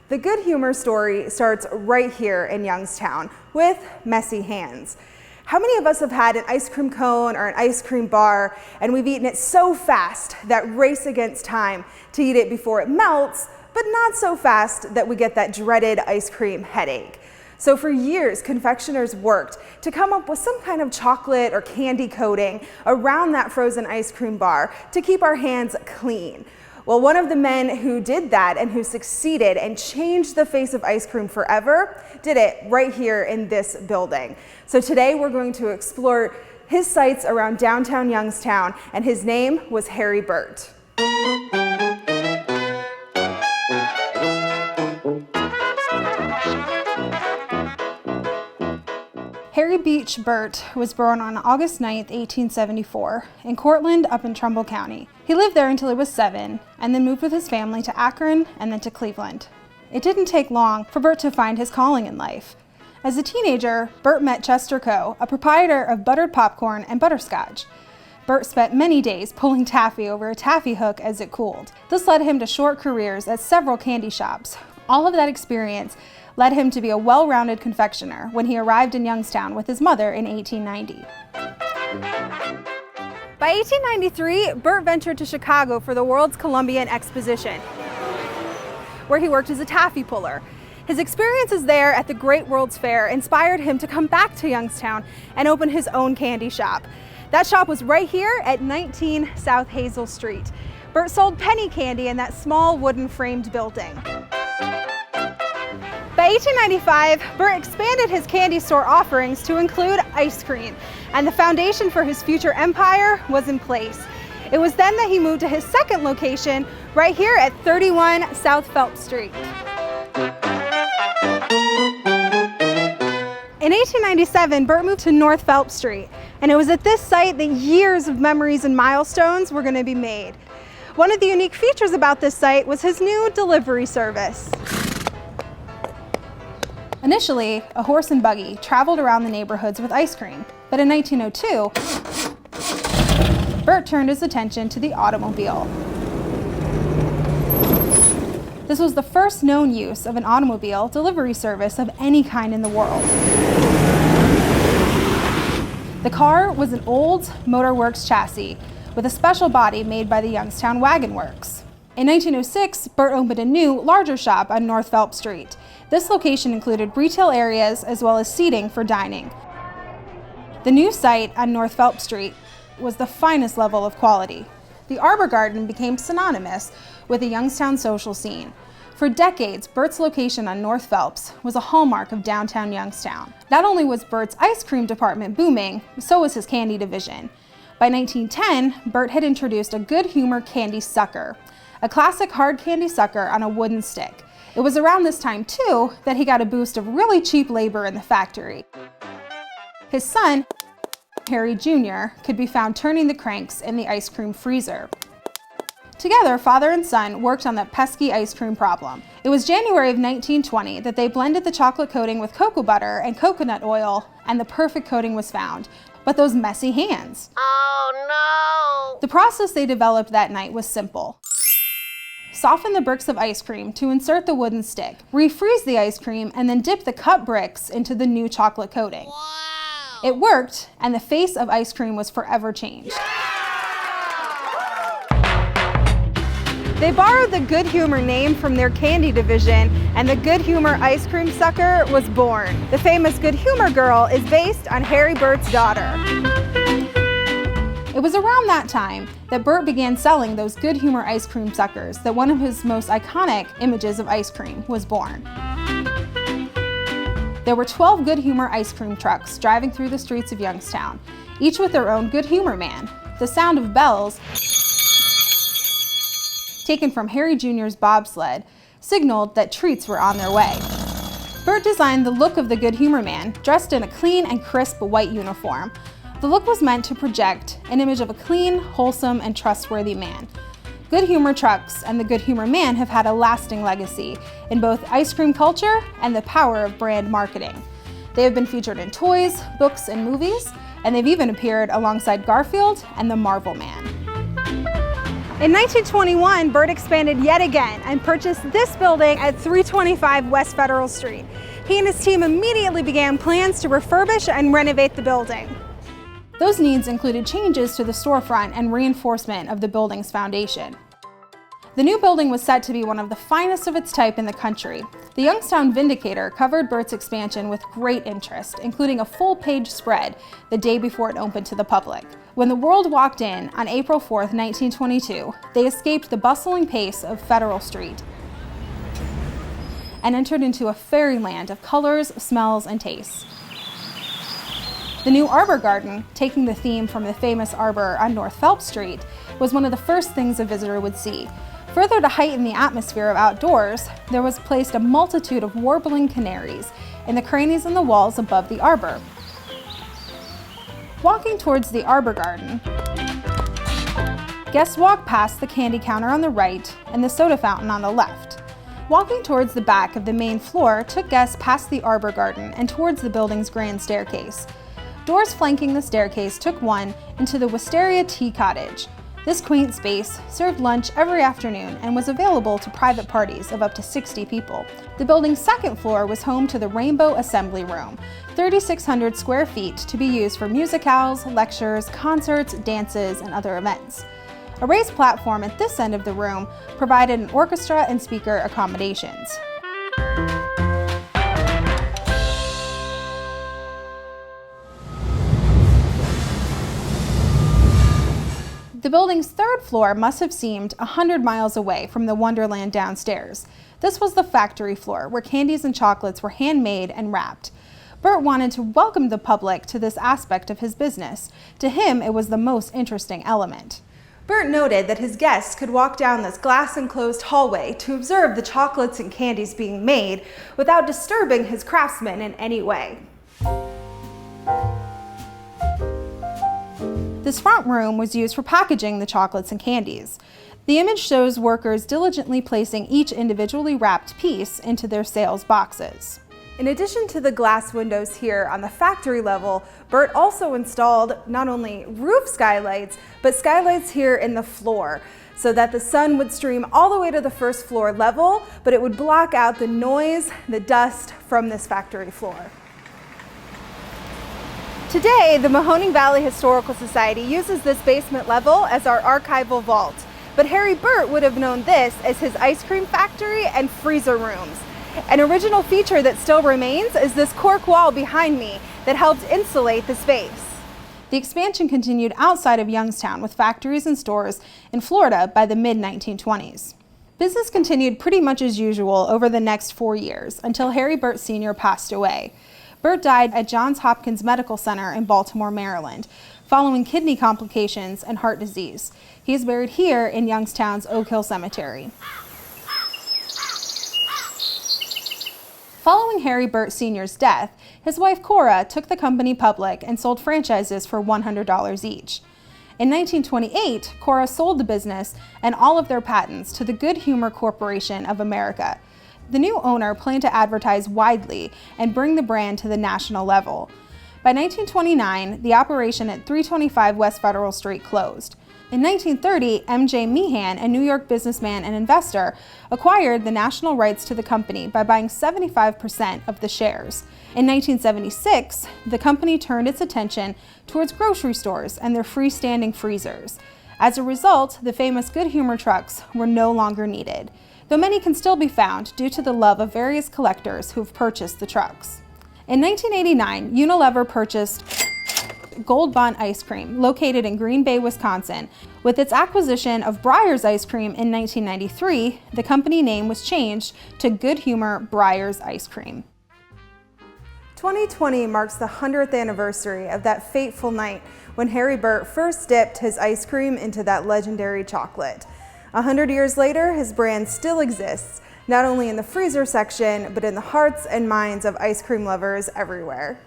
The good humor story starts right here in Youngstown with messy hands. How many of us have had an ice cream cone or an ice cream bar and we've eaten it so fast that race against time to eat it before it melts, but not so fast that we get that dreaded ice cream headache? So for years, confectioners worked to come up with some kind of chocolate or candy coating around that frozen ice cream bar to keep our hands clean. Well, one of the men who did that and who succeeded and changed the face of ice cream forever did it right here in this building. So today we're going to explore his sites around downtown Youngstown, and his name was Harry Burt. Harry Beach Burt was born on August 9, 1874, in Cortland up in Trumbull County. He lived there until he was 7, and then moved with his family to Akron and then to Cleveland. It didn't take long for Burt to find his calling in life. As a teenager, Burt met Chester Coe, a proprietor of buttered popcorn and butterscotch. Burt spent many days pulling taffy over a taffy hook as it cooled. This led him to short careers at several candy shops. All of that experience led him to be a well-rounded confectioner when he arrived in Youngstown with his mother in 1890. By 1893, Burt ventured to Chicago for the World's Columbian Exposition, where he worked as a taffy puller. His experiences there at the Great World's Fair inspired him to come back to Youngstown and open his own candy shop. That shop was right here at 19 South Hazel Street. Burt sold penny candy in that small wooden framed building. By 1895, Burt expanded his candy store offerings to include ice cream, and the foundation for his future empire was in place. It was then that he moved to his second location, right here at 31 South Phelps Street. In 1897, Burt moved to North Phelps Street, and it was at this site that years of memories and milestones were going to be made. One of the unique features about this site was his new delivery service. Initially, a horse and buggy traveled around the neighborhoods with ice cream, but in 1902, Burt turned his attention to the automobile. This was the first known use of an automobile delivery service of any kind in the world. The car was an old Motorworks chassis with a special body made by the Youngstown Wagon Works. In 1906, Burt opened a new, larger shop on North Phelps Street. This location included retail areas as well as seating for dining. The new site on North Phelps Street was the finest level of quality. The Arbor Garden became synonymous with the Youngstown social scene. For decades, Burt's location on North Phelps was a hallmark of downtown Youngstown. Not only was Burt's ice cream department booming, so was his candy division. By 1910, Burt had introduced a good humor candy sucker, a classic hard candy sucker on a wooden stick. It was around this time, too, that he got a boost of really cheap labor in the factory. His son, Harry Jr., could be found turning the cranks in the ice cream freezer. Together, father and son worked on that pesky ice cream problem. It was January of 1920 that they blended the chocolate coating with cocoa butter and coconut oil, and the perfect coating was found. But those messy hands. Oh no! The process they developed that night was simple. Soften the bricks of ice cream to insert the wooden stick, refreeze the ice cream, and then dip the cut bricks into the new chocolate coating. Wow. It worked, and the face of ice cream was forever changed. They borrowed the Good Humor name from their candy division, and the Good Humor ice cream sucker was born. The famous Good Humor girl is based on Harry Burt's daughter. It was around that time that Burt began selling those Good Humor ice cream suckers that one of his most iconic images of ice cream was born. There were 12 Good Humor ice cream trucks driving through the streets of Youngstown, each with their own Good Humor man. The sound of bells, taken from Harry Jr.'s bobsled, signaled that treats were on their way. Burt designed the look of the Good Humor man, dressed in a clean and crisp white uniform. The look was meant to project an image of a clean, wholesome, and trustworthy man. Good Humor trucks and the Good Humor man have had a lasting legacy in both ice cream culture and the power of brand marketing. They have been featured in toys, books, and movies, and they've even appeared alongside Garfield and the Marvel Man. In 1921, Burt expanded yet again and purchased this building at 325 West Federal Street. He and his team immediately began plans to refurbish and renovate the building. Those needs included changes to the storefront and reinforcement of the building's foundation. The new building was set to be one of the finest of its type in the country. The Youngstown Vindicator covered Burt's expansion with great interest, including a full-page spread the day before it opened to the public. When the world walked in on April 4, 1922, they escaped the bustling pace of Federal Street and entered into a fairyland of colors, smells, and tastes. The new Arbor Garden, taking the theme from the famous arbor on North Phelps Street, was one of the first things a visitor would see. Further to heighten the atmosphere of outdoors, there was placed a multitude of warbling canaries in the crannies in the walls above the arbor. Walking towards the Arbor Garden, guests walked past the candy counter on the right and the soda fountain on the left. Walking towards the back of the main floor took guests past the Arbor Garden and towards the building's grand staircase. Doors flanking the staircase took one into the Wisteria Tea Cottage. This quaint space served lunch every afternoon and was available to private parties of up to 60 people. The building's second floor was home to the Rainbow Assembly Room, 3,600 square feet, to be used for musicales, lectures, concerts, dances, and other events. A raised platform at this end of the room provided an orchestra and speaker accommodations. The building's third floor must have seemed 100 miles away from the wonderland downstairs. This was the factory floor, where candies and chocolates were handmade and wrapped. Burt wanted to welcome the public to this aspect of his business. To him, it was the most interesting element. Burt noted that his guests could walk down this glass-enclosed hallway to observe the chocolates and candies being made without disturbing his craftsmen in any way. This front room was used for packaging the chocolates and candies. The image shows workers diligently placing each individually wrapped piece into their sales boxes. In addition to the glass windows here on the factory level, Burt also installed not only roof skylights, but skylights here in the floor, so that the sun would stream all the way to the first floor level, but it would block out the noise, the dust from this factory floor. Today, the Mahoning Valley Historical Society uses this basement level as our archival vault, but Harry Burt would have known this as his ice cream factory and freezer rooms. An original feature that still remains is this cork wall behind me that helped insulate the space. The expansion continued outside of Youngstown with factories and stores in Florida by the mid-1920s. Business continued pretty much as usual over the next 4 years until Harry Burt Sr. passed away. Burt died at Johns Hopkins Medical Center in Baltimore, Maryland, following kidney complications and heart disease. He is buried here in Youngstown's Oak Hill Cemetery. Following Harry Burt Sr.'s death, his wife Cora took the company public and sold franchises for $100 each. In 1928, Cora sold the business and all of their patents to the Good Humor Corporation of America. The new owner planned to advertise widely and bring the brand to the national level. By 1929, the operation at 325 West Federal Street closed. In 1930, M.J. Meehan, a New York businessman and investor, acquired the national rights to the company by buying 75% of the shares. In 1976, the company turned its attention towards grocery stores and their freestanding freezers. As a result, the famous Good Humor trucks were no longer needed, though many can still be found due to the love of various collectors who've purchased the trucks. In 1989, Unilever purchased Gold Bond Ice Cream, located in Green Bay, Wisconsin. With its acquisition of Breyers Ice Cream in 1993, the company name was changed to Good Humor Breyers Ice Cream. 2020 marks the 100th anniversary of that fateful night when Harry Burt first dipped his ice cream into that legendary chocolate. 100 years later, his brand still exists, not only in the freezer section, but in the hearts and minds of ice cream lovers everywhere.